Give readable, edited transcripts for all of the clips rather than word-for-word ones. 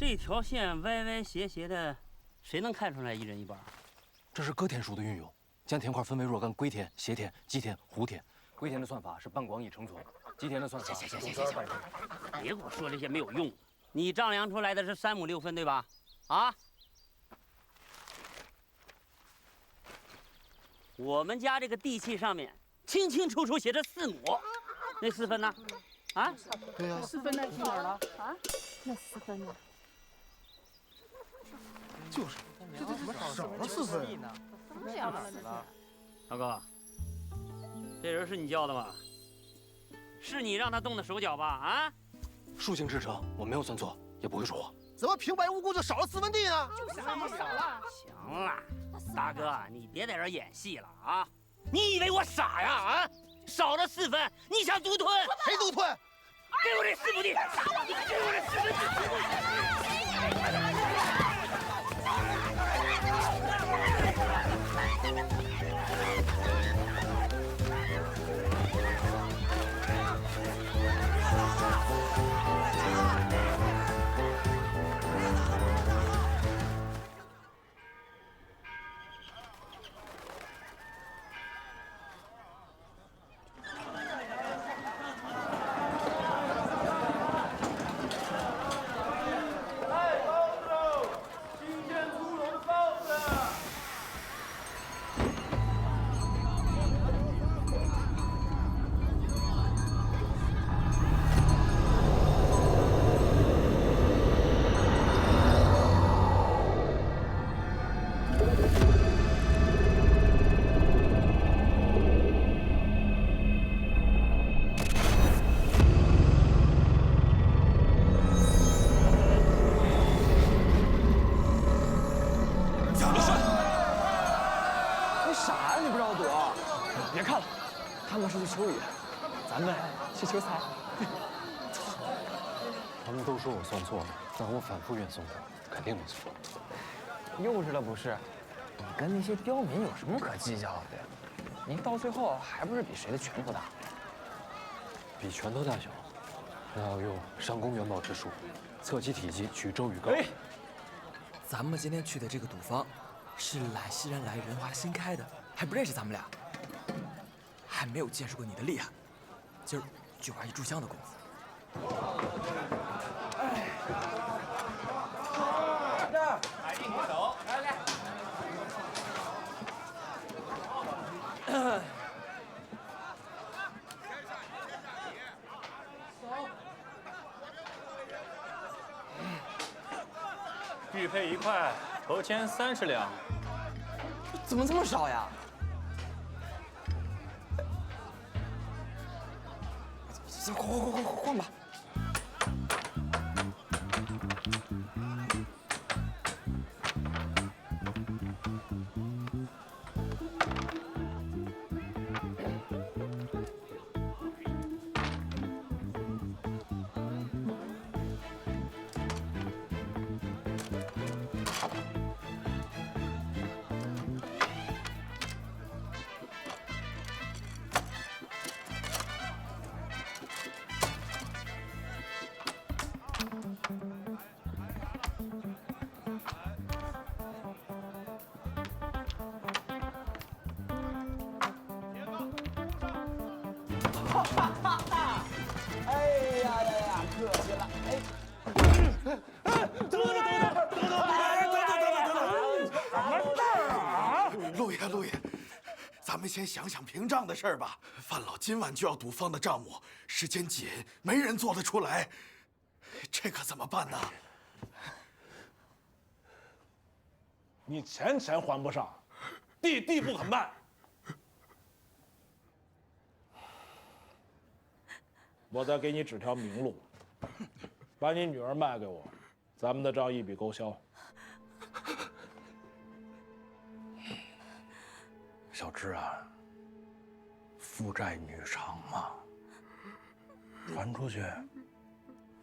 这条线歪歪斜斜的，谁能看出来一人一半？这是割田术的运用，将田块分为若干归田、斜田、基田、弧田。归田的算法是半广乙成寸，基田的算法。行，别给我说这些没有用。你丈量出来的是3亩6分，对吧？啊？我们家这个地契上面清清楚楚写着4亩，那4分呢？啊？对呀，4分呢？去哪儿了？啊？那4分呢？就是，这怎么少了4分呢？怎么这样了呢？大哥，这人是你叫的吧？是你让他动的手脚吧？啊？数性制成，我没有算错，也不会说谎。怎么平白无故就少了4分地呢？就是少了。行了，大哥，你别在这演戏了啊！你以为我傻呀？啊？少了4分，你想独吞？谁独吞？给我这4亩地！给我这4分地！求雨，咱们去求财。他们都说我算错了，但我反复运送的，肯定没错。幼稚了不是？你跟那些刁民有什么可计较的？您到最后还不是比谁的拳头大？比拳头大小，那要用上宫元宝之术，测其体积，取周与高。哎，咱们今天去的这个赌坊，是揽西人来人华新开的，还不认识咱们俩，还没有见识过你的厉害。今儿就玩一炷香的功夫。来，一起走，来。玉佩1块，头签30两。怎么这么少呀？行，换吧。陆爷，咱们先想想平账的事儿吧。范老今晚就要赌坊的账目，时间紧，没人做得出来，这可怎么办呢？你钱还不上，地不肯卖。我再给你指条明路，把你女儿卖给我，咱们的账一笔勾销。小芝啊，父债女偿嘛，传出去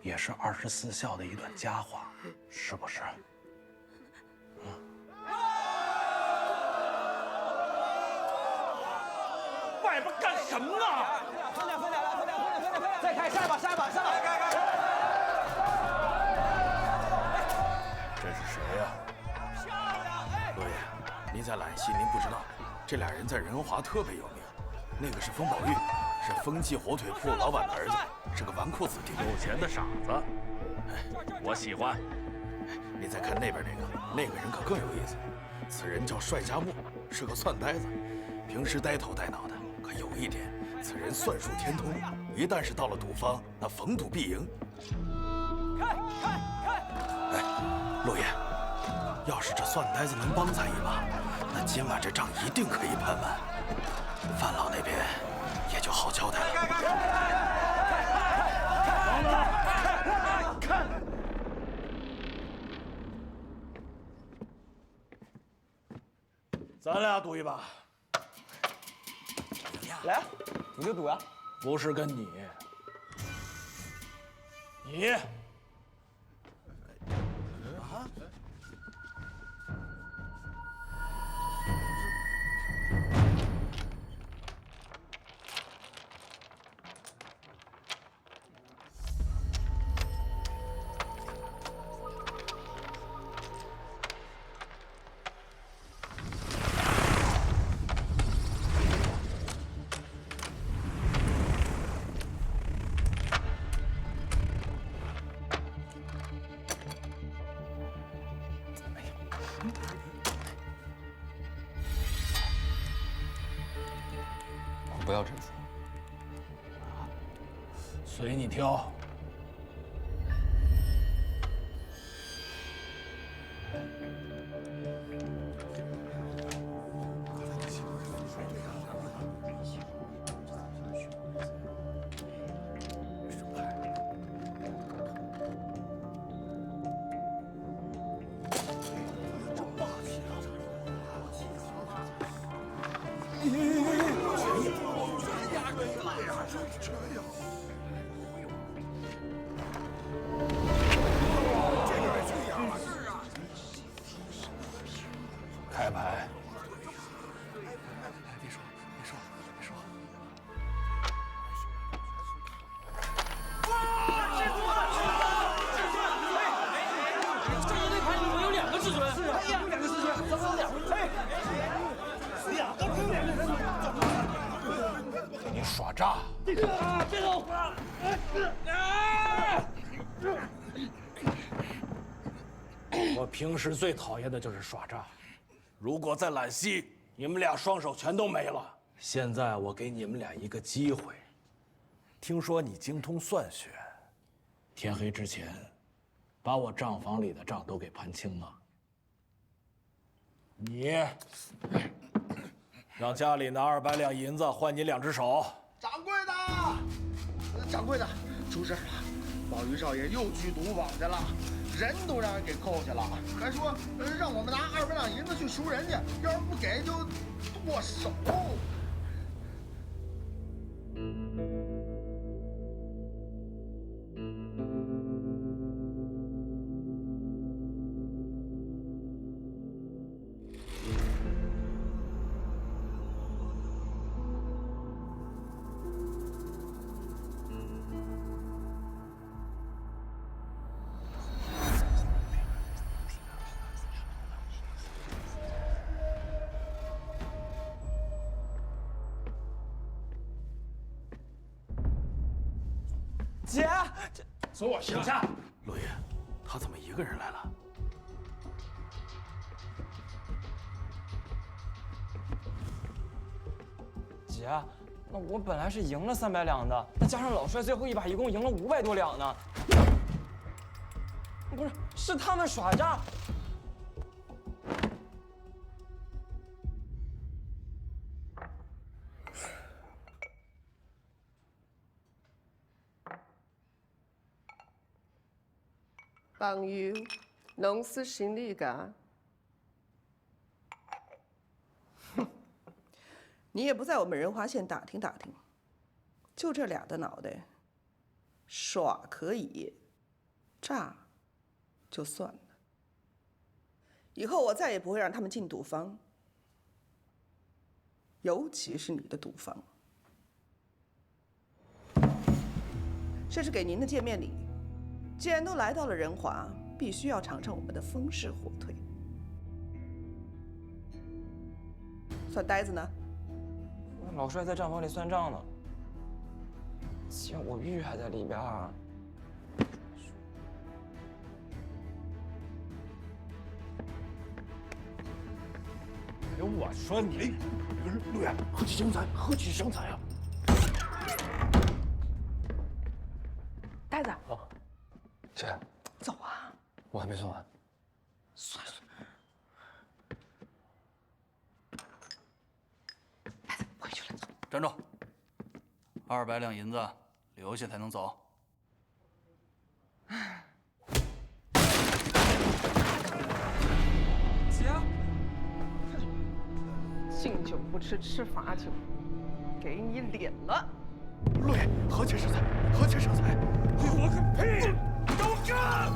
也是24孝的一段佳话，是不是？外边干什么呢？分点，再开，下一把！在兰溪，您不知道，这俩人在仁华特别有名。那个是风宝玉，是风记火腿铺老板的儿子，是个纨绔子弟。有钱的傻子，我喜欢。你再看那边那个人可更有意思。此人叫帅家木，是个算呆子，平时呆头呆脑的。可有一点，此人算术天通，一旦是到了赌坊，那逢赌必赢。哎，陆爷，要是这算呆子能帮咱一把，那今晚这账一定可以盘完，范老那边也就好交代了。咱俩赌一把。来，赌就赌啊！不是跟你，你。我不要这副，随你挑。开牌。给你耍诈！别动！我平时最讨厌的就是耍诈。如果在兰溪，你们俩双手全都没了。现在我给你们俩一个机会。听说你精通算学，天黑之前，把我账房里的账都给盘清了。你让家里拿200两银子换你2只手。掌柜的，掌柜的，出事了！宝玉少爷又去赌坊去了，人都让人给扣下了，还说让我们拿200两银子去赎人家，要是不给就剁手。姐，走我行下。陆爷，他怎么一个人来了？姐，那我本来是赢了300两的，那加上老帅最后一把，一共赢了500多两呢。不是，是他们耍诈。朋友，侬是心里噶？哼，你也不在我们仁华县打听打听，就这俩的脑袋，耍可以，诈就算了。以后我再也不会让他们进赌坊，尤其是你的赌坊。这是给您的见面礼。既然都来到了仁华，必须要尝尝我们的风式火腿。算呆子呢？老帅在账房里算账呢，见我玉还在里边儿。哎，我说你，陆远，何其生财，何其生财啊！呆子，姐，走啊！我还没算完。算了，呆子回去了。站住！200两银子留下才能走。姐，敬酒不吃吃罚酒，给你脸了。陆爷，何其生财，何其生财！你活个屁！都干！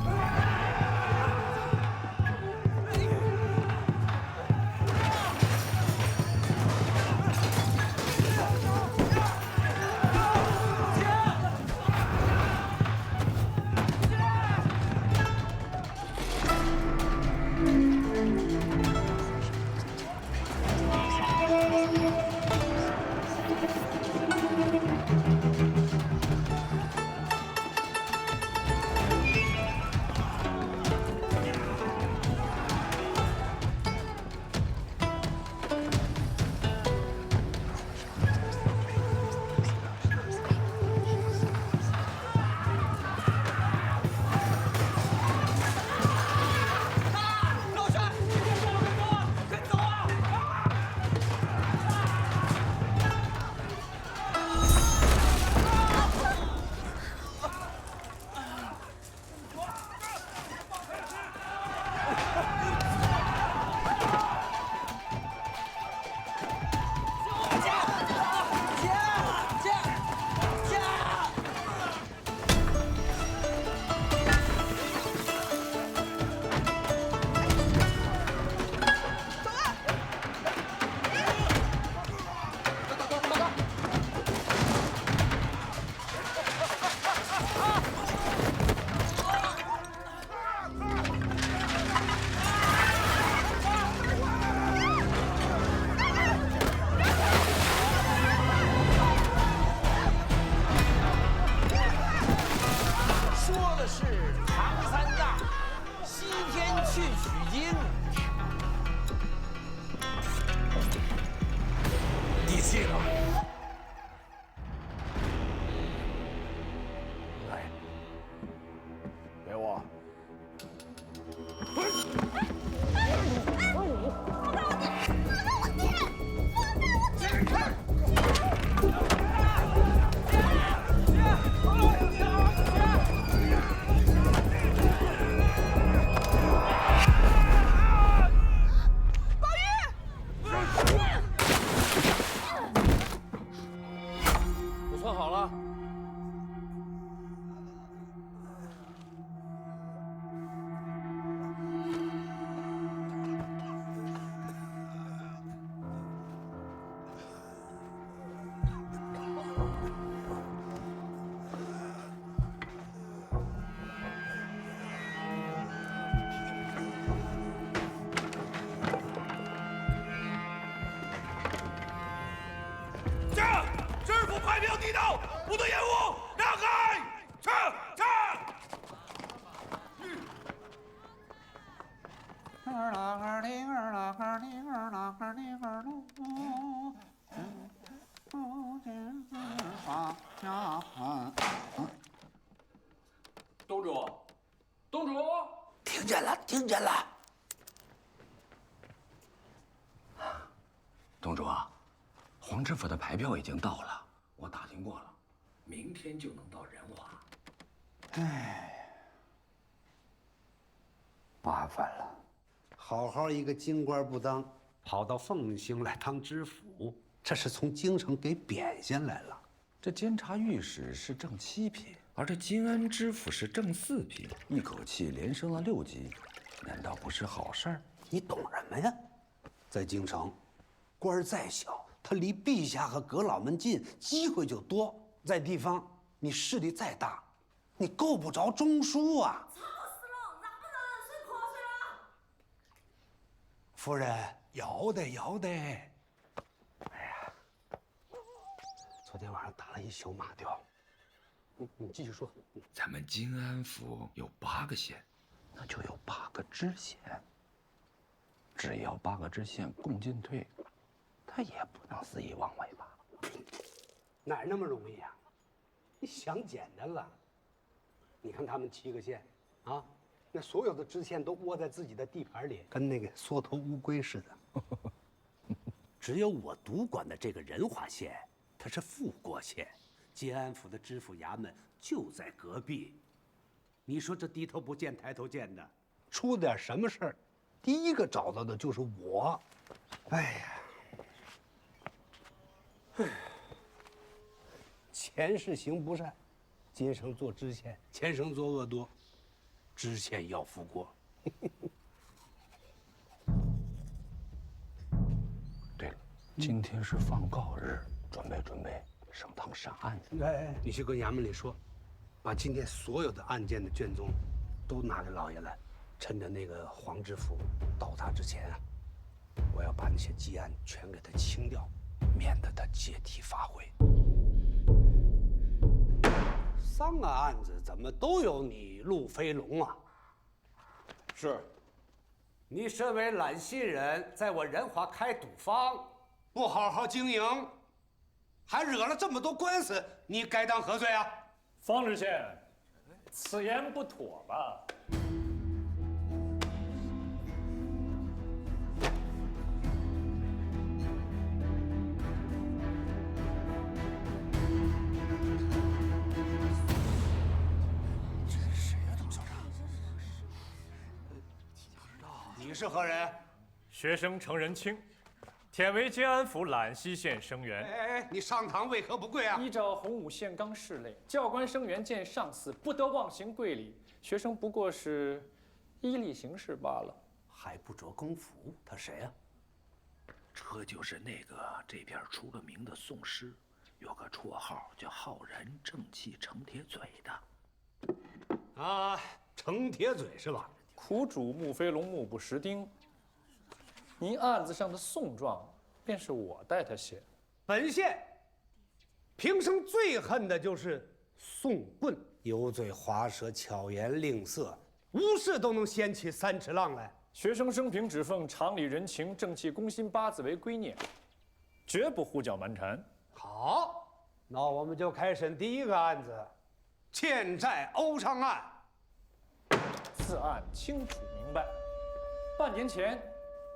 不得延误，让开！撤！东主，东主，听见了，听见了。东主啊，黄知府的牌票已经到了，我打听过了，明天就能到仁华。哎，麻烦了，好好一个京官不当，跑到凤兴来当知府，这是从京城给贬下来了。这监察御史是正7品，而这金安知府是正4品，一口气连升了6级，难道不是好事儿？你懂什么呀？在京城，官儿再小，他离陛下和阁老们近，机会就多；在地方，你势力再大，你够不着中书啊。吵死了，让不让睡瞌睡了？夫人，要得要得。上打了一宿马吊。你继续说。咱们金安府有8个县，那就有8个知县。只要8个知县共进退，他也不能肆意妄为吧？哪那么容易啊？你想简单了。你看他们7个县，啊，那所有的知县都窝在自己的地盘里，跟那个缩头乌龟似的。只有我独管的这个仁华县，它是副过县，金安府的知府衙门就在隔壁。你说这低头不见抬头见的，出点什么事儿，第一个找到的就是我。哎呀，前世行不善，今生做知县，前生作恶多，知县要负锅。对了，今天是放告日，准备升堂审案子。哎，你去跟衙门里说，把今天所有的案件的卷宗都拿给老爷来，趁着那个黄知府倒塌之前啊，我要把那些积案全给他清掉，免得他借题发挥。3个案子怎么都有你陆飞龙啊？是。你身为揽西人，在我仁华开赌坊，不好好经营，还惹了这么多官司，你该当何罪啊？方知县，此言不妥吧？你是何人？学生程仁清，忝为金安府揽西县生员。哎，你上堂为何不跪啊？依照洪武宪纲事类，教官生员见上司不得忘行跪礼。学生不过是依例行事罢了，还不着公服。他谁呀？这就是那个这边出了名的宋师，有个绰号叫浩然正气程铁嘴的。啊，程铁嘴是吧？苦主穆飞龙目不识丁，您案子上的宋状便是我代他写。本县平生最恨的就是宋棍，油嘴滑舌，巧言令色，无事都能掀起3尺浪来。学生生平只奉常理人情、正气、公心8字为圭臬，绝不胡搅蛮缠。好，那我们就开审第1个案子——欠债欧偿案。此案清楚明白，半年前，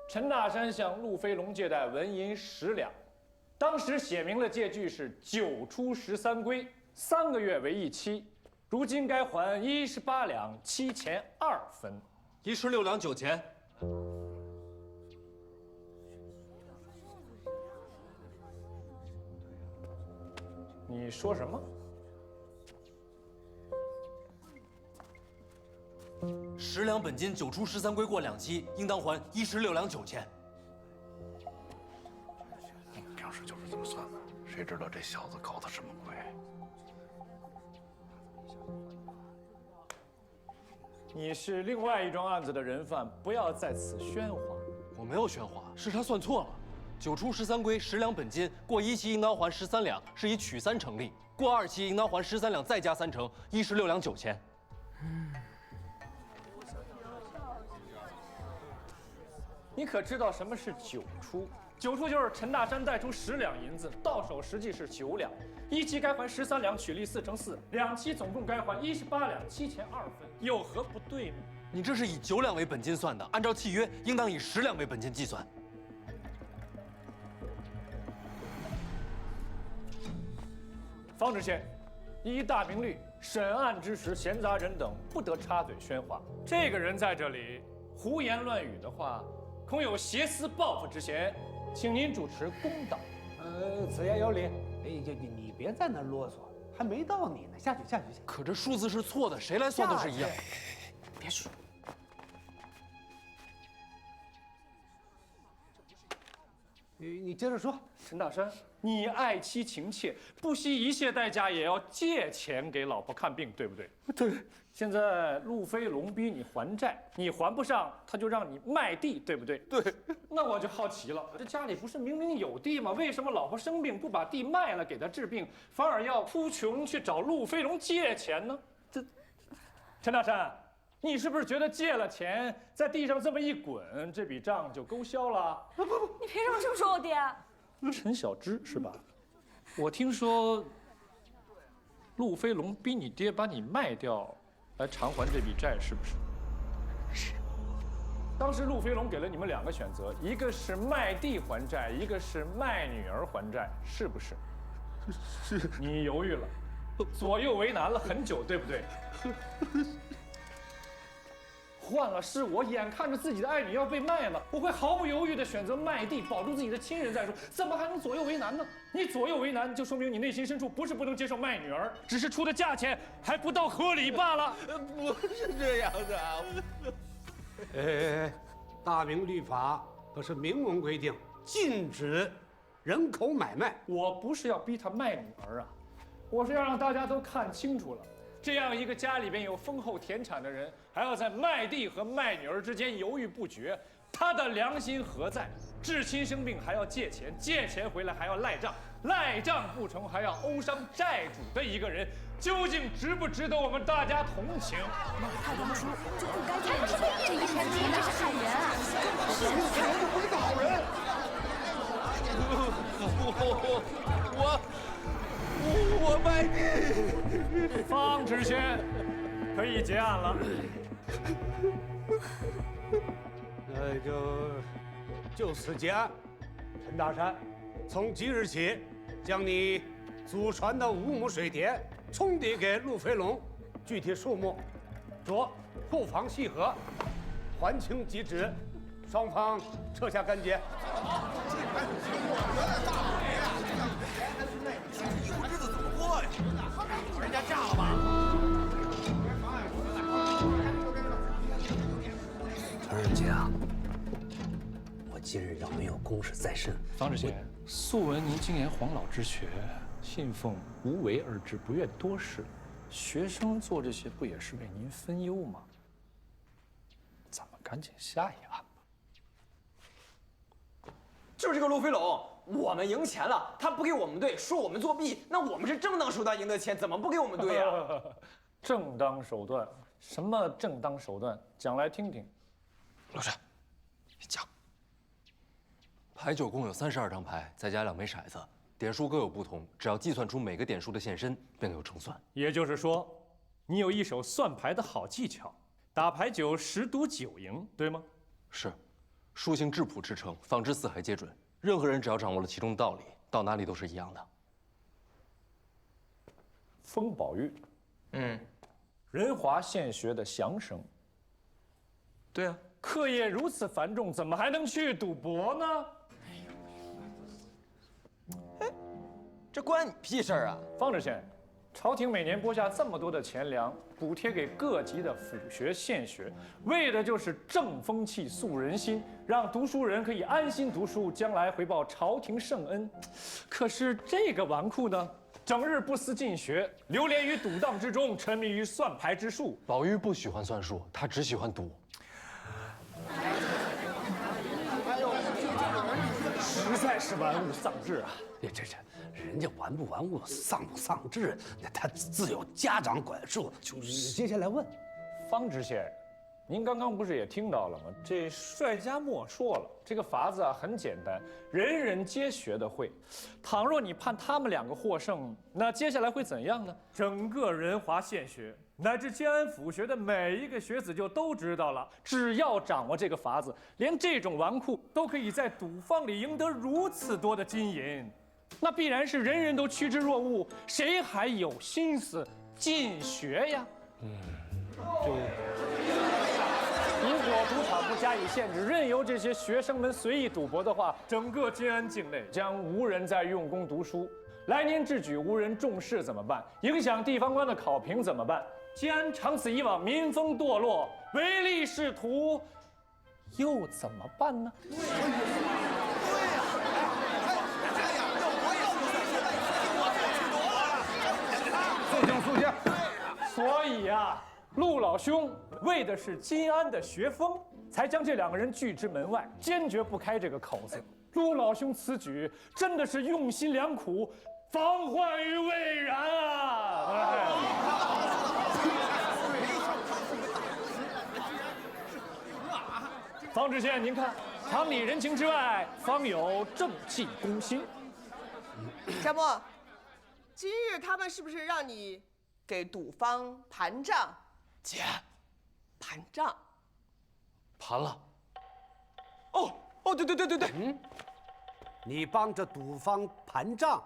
陈大山向陆飞龙借贷纹银10两，当时写明了借据是9出13归，3个月为一期，如今该还18两7钱2分，16两9钱。你说什么？10两本金，9出13归过2期，应当还16两9钱。平时就是这么算的，谁知道这小子搞的什么鬼？你是另外一桩案子的人犯，不要在此喧哗。我没有喧哗，是他算错了。9出13归10两本金，过1期应当还13两，是以取3成立；过2期应当还13两再加3成，16两9钱。你可知道什么是9出？9出就是陈大山贷出10两银子，到手实际是9两。1期该还13两，取利4乘4，2期总共该还18两7钱2分，有何不对呢？你这是以9两为本金算的，按照契约应当以10两为本金计算。方知县，依大明律，审案之时，闲杂人等不得插嘴喧哗。这个人在这里胡言乱语的话，恐有挟私报复之嫌，请您主持公道。此言有理。哎，你别在那啰嗦，还没到你呢，下去。可这数字是错的，谁来算都是一样。别说。你接着说。陈大山，你爱妻情切，不惜一切代价也要借钱给老婆看病，对不对？对。现在路飞龙逼你还债，你还不上，他就让你卖地，对不对？对。那我就好奇了，这家里不是明明有地吗？为什么老婆生病不把地卖了给他治病，反而要哭穷去找路飞龙借钱呢？这，陈大山，你是不是觉得借了钱在地上这么一滚，这笔账就勾销了？不，你凭什么这么说我爹？陈小芝是吧？我听说路飞龙逼你爹把你卖掉。来偿还这笔债，是不是？是。当时路飞龙给了你们2个选择，一个是卖地还债，一个是卖女儿还债，是不是？是。你犹豫了，左右为难了很久，对不对？换了是我，眼看着自己的爱女要被卖了，我会毫不犹豫地选择卖地，保住自己的亲人再说，怎么还能左右为难呢？你左右为难，就说明你内心深处不是不能接受卖女儿，只是出的价钱还不到合理罢了。不是这样的。大明律法可是明文规定，禁止人口买卖。我不是要逼他卖女儿啊，我是要让大家都看清楚了。这样一个家里边有丰厚田产的人，还要在卖地和卖女儿之间犹豫不决，他的良心何在？至亲生病还要借钱，借钱回来还要赖账，赖账不成还要殴伤债主的一个人，究竟值不值得我们大家同情？他当初就不该这样做，这一天天那是害人啊！是，他就不是个好人。我卖地。方知县，可以结案了。那就此结案。陈大山，从即日起，将你祖传的5亩水田冲抵给陆飞龙，具体数目着户房细核，还清即止。双方撤下干结。以后日子怎么过呀？人家炸了吧？陈二姐啊，我今日要没有公事在身。方知县，素闻您精研黄老之学，信奉无为而治，不愿多事。学生做这些不也是为您分忧吗？咱们赶紧下一案吧。就是这个陆飞龙，我们赢钱了，他不给我们兑，说我们作弊，那我们是正当手段赢得钱，怎么不给我们兑啊？正当手段？什么正当手段？讲来听听。老陈，你讲。牌九共有32张牌，再加2枚骰子，点数各有不同，只要计算出每个点数的现身，便有成算。也就是说，你有一手算牌的好技巧，打牌九10赌9赢，对吗？是。书行质朴之诚，方知四海皆准。任何人只要掌握了其中的道理，到哪里都是一样的。封宝玉，仁华县学的详生。对啊，课业如此繁重，怎么还能去赌博呢？哎，这关你屁事儿啊！方知县，朝廷每年拨下这么多的钱粮，补贴给各级的府学、县学，为的就是正风气、肃人心，让读书人可以安心读书，将来回报朝廷圣恩。可是这个纨绔呢，整日不思进学，流连于赌档之中，沉迷于算牌之术。宝玉不喜欢算术，他只喜欢赌。实在是玩物丧志啊！这人家玩不玩物、丧不丧志，他自有家长管束。接下来问，方知县，您刚刚不是也听到了吗？这帅家墨说了，这个法子啊很简单，人人皆学得会。倘若你判他们2个获胜，那接下来会怎样呢？整个仁华县学乃至建安府学的每一个学子就都知道了，只要掌握这个法子，连这种纨绔都可以在赌坊里赢得如此多的金银，那必然是人人都趋之若鹜，谁还有心思进学呀？如果赌场不加以限制，任由这些学生们随意赌博的话，整个建安境内将无人再用功读书，来年制举无人重视怎么办？影响地方官的考评怎么办？建安长此以往民风堕落，唯利是图，又怎么办呢？对呀，所以啊，陆老兄为的是金安的学风，才将这两个人拒之门外，坚决不开这个口子。陆老兄此举真的是用心良苦，防患于未然啊！方知县，您看，常理人情之外，方有正气攻心。夏沫，今日他们是不是让你给赌方盘账？姐，盘账。盘了。对，你帮着赌方盘账，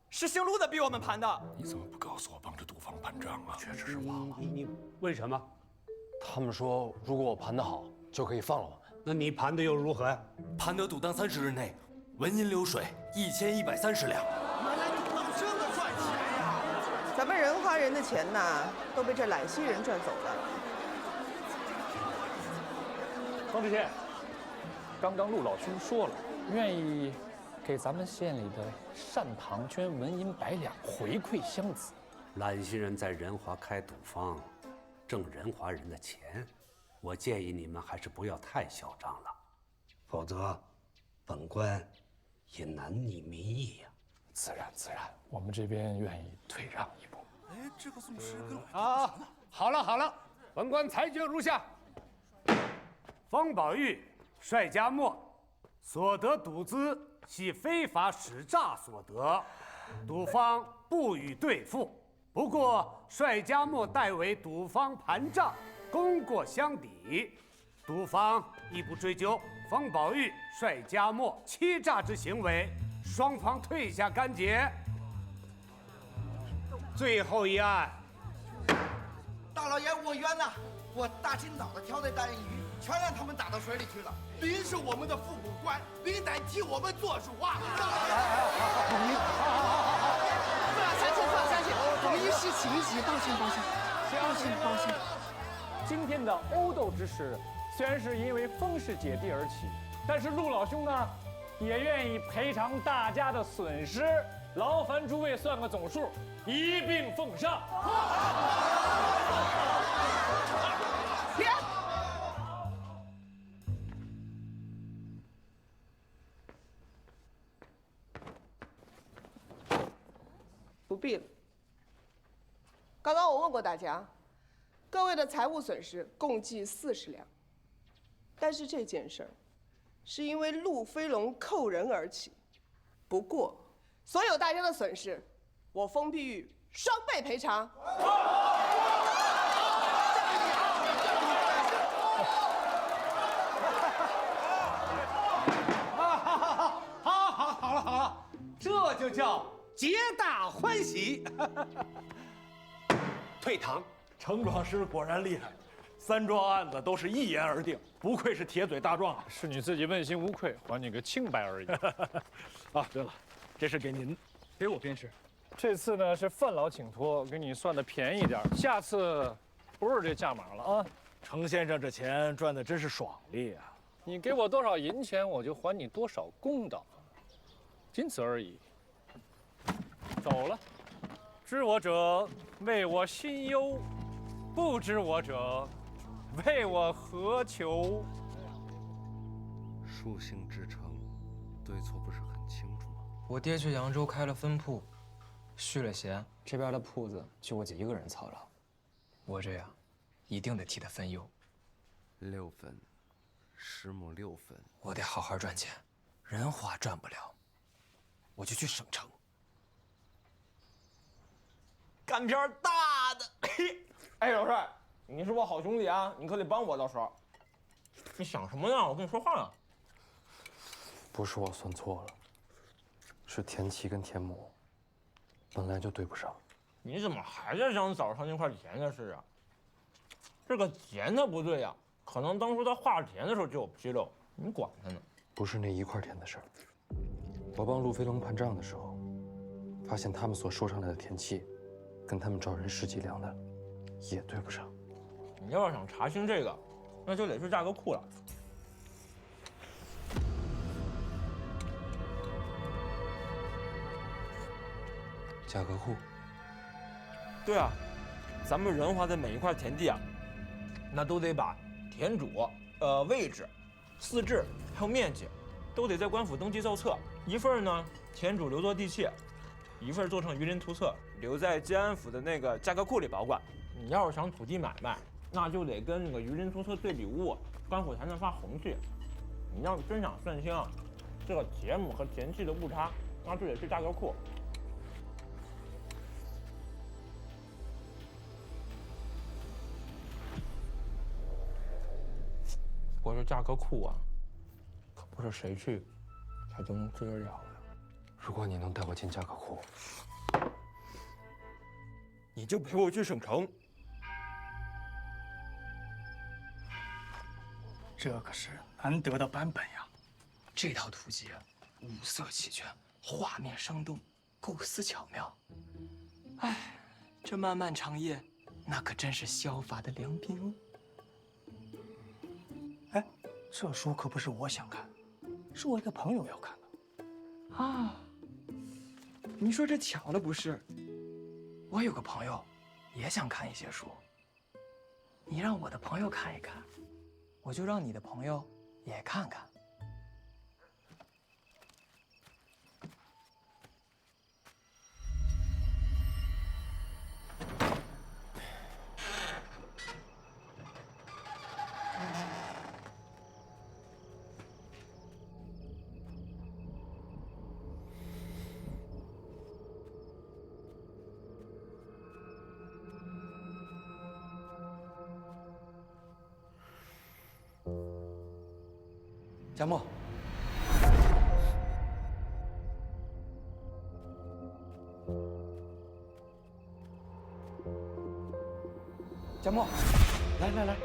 是姓陆的逼我们盘的。你怎么不告诉我帮着赌方盘账啊？确实是忘了。你为什么？他们说如果我盘得好，就可以放了我们。那你盘的又如何呀？盘得赌当30日内纹银流水1130两。原来赌到这么赚钱呀！咱们仁华人的钱呐，都被这揽溪人赚走了。方知县，刚刚陆老兄说了，愿意给咱们县里的单庞捐纹银100两回馈乡子。揽溪人在仁华开赌坊，挣仁华人的钱，我建议你们还是不要太嚣张了，否则本官也难逆民意呀。自然，我们这边愿意退让一步。哎，这个宋诗跟啊，好了，本官裁决如下：方宝玉、帅家墨所得赌资系非法使诈所得，赌方不予兑付。不过帅家墨代为赌方盘账，功过相抵，赌方亦不追究方宝玉、帅家墨欺诈之行为，双方退下干节。最后一案，大老爷，我冤呐！我大清早的挑的大鱼，全让他们打到水里去了。您是我们的父母官，您得替我们做主啊！放下去，我们一时情急，抱歉。今天的殴斗之事，虽然是因为风氏姐弟而起，但是陆老兄呢，也愿意赔偿大家的损失，劳烦诸位算个总数，一并奉上。停！不必了。刚刚我问过大家，各位的财物损失共计40两，但是这件事儿是因为陆飞龙扣人而起。不过，所有大家的损失，我封碧玉双倍赔偿。好了，这就叫皆大欢喜。退堂。程壮师果然厉害，3桩案子都是一言而定，不愧是铁嘴大壮啊！是你自己问心无愧，还你个清白而已。啊，对了，这是给您，给我便是。这次呢是范老请托，给你算的便宜点，下次不是这价码了啊。程先生这钱赚的真是爽利啊！你给我多少银钱，我就还你多少公道，仅此而已。走了，知我者为我心忧，不知我者为我何求？树性之诚，对错不是很清楚吗？我爹去扬州开了分铺，续了弦，这边的铺子就我姐一个人操劳。我这样，一定得替他分忧。 6分，师母6分。我得好好赚钱，人华赚不了，我就去省城。干片大的。哎，老帅，你是我好兄弟啊，你可得帮我到时候。你想什么呢？我跟你说话呢。不是我算错了，是田七跟田母本来就对不上。你怎么还在想早上那块田的事啊？这个田它不对呀。 可能当初他画田的时候就有纰漏，你管他呢？不是那一块田的事儿。我帮陆飞龙盘账的时候，发现他们所说上来的田契，跟他们找人实际量的，也对不上。你要是想查清这个，那就得去价格库了。价格库？对啊，咱们仁华的每一块田地啊，那都得把田主、位置、四制还有面积，都得在官府登记造册。一份呢，田主留作地契；一份做成鱼鳞图册，留在监安府的那个价格库里保管。你要是想土地买卖，那就得跟那个鱼鳞图册对比物，官府才能发红契。你要是真想算清这个田亩和田契的误差，那就得去价格库。不过这价格库啊，可不是谁去才都能知得了的。如果你能带我进价格库，你就陪我去省城。这可是难得的版本呀！这套图集五色齐全，画面生动，构思巧妙。哎，这漫漫长夜，那可真是削发的良宾哦。哎，这书可不是我想看，是我一个朋友要看的。啊，你说这巧了不是？我有个朋友也想看一些书，你让我的朋友看一看，我就让你的朋友也看看。佳木，佳木，来来来，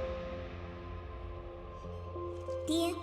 爹。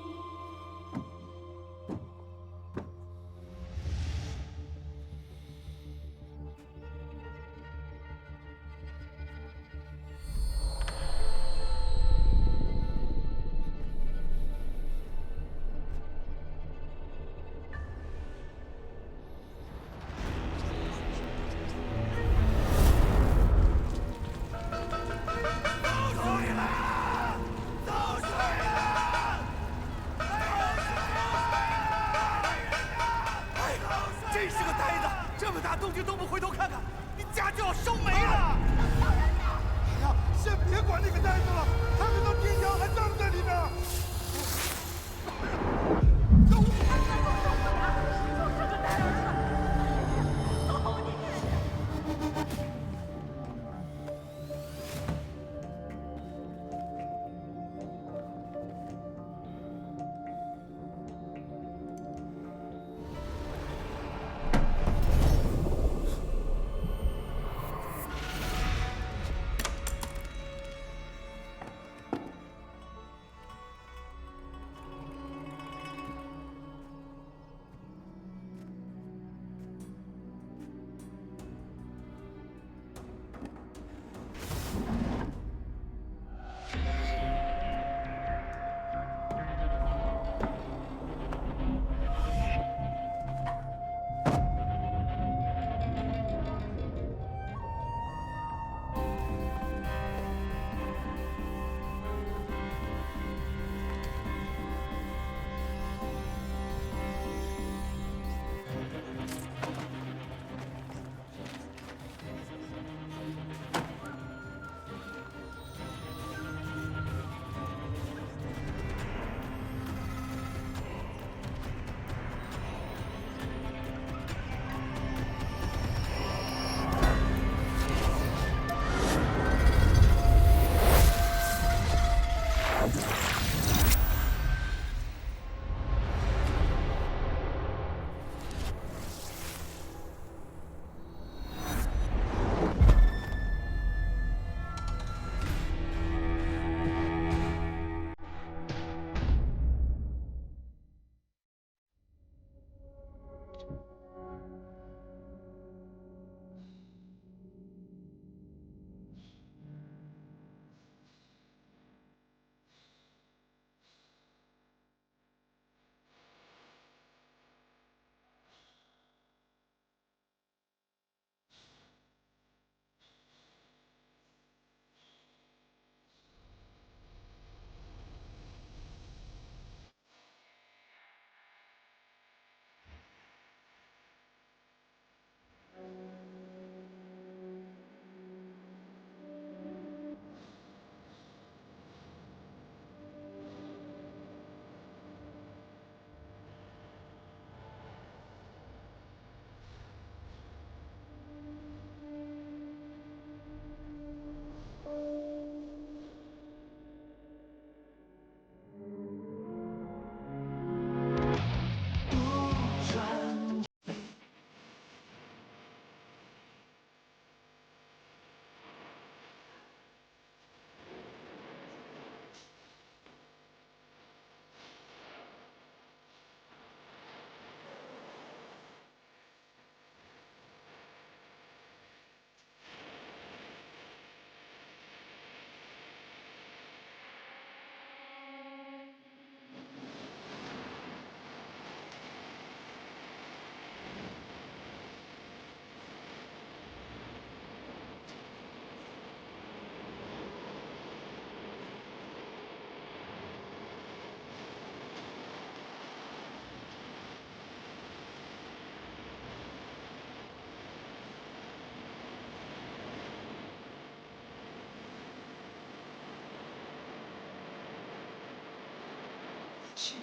情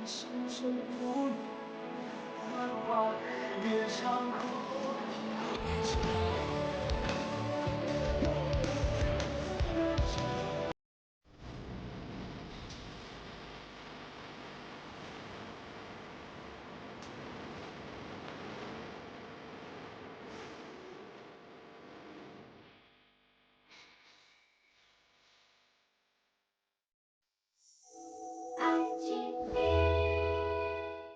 深深不语，幻化日月长空。